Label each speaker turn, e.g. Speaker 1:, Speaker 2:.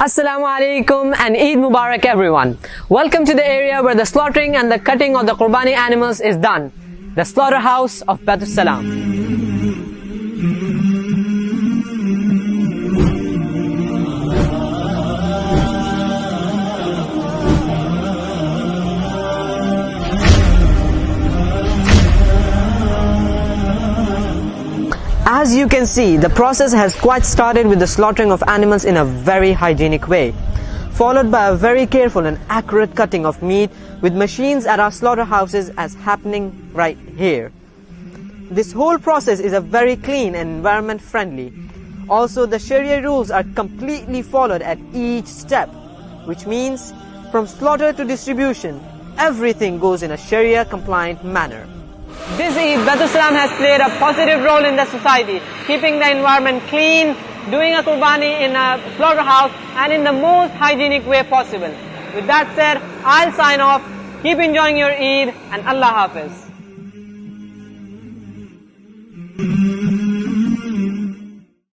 Speaker 1: Assalamu alaikum and Eid Mubarak everyone. Welcome to the area where the slaughtering and the cutting of the Qurbani animals is done, the slaughterhouse of Baitussalam. As you can see, the process has quite started with the slaughtering of animals in a very hygienic way, followed by a very careful and accurate cutting of meat with machines at our slaughterhouses as happening right here. This whole process is a very clean and environment friendly. Also, the Sharia rules are completely followed at each step, which means from slaughter to distribution, everything goes in a Sharia compliant manner. This Eid, Baitussalam has played a positive role in the society, keeping the environment clean, doing a Qurbani in a slaughterhouse and in the most hygienic way possible. With that said, I'll sign off. Keep enjoying your Eid and Allah Hafiz.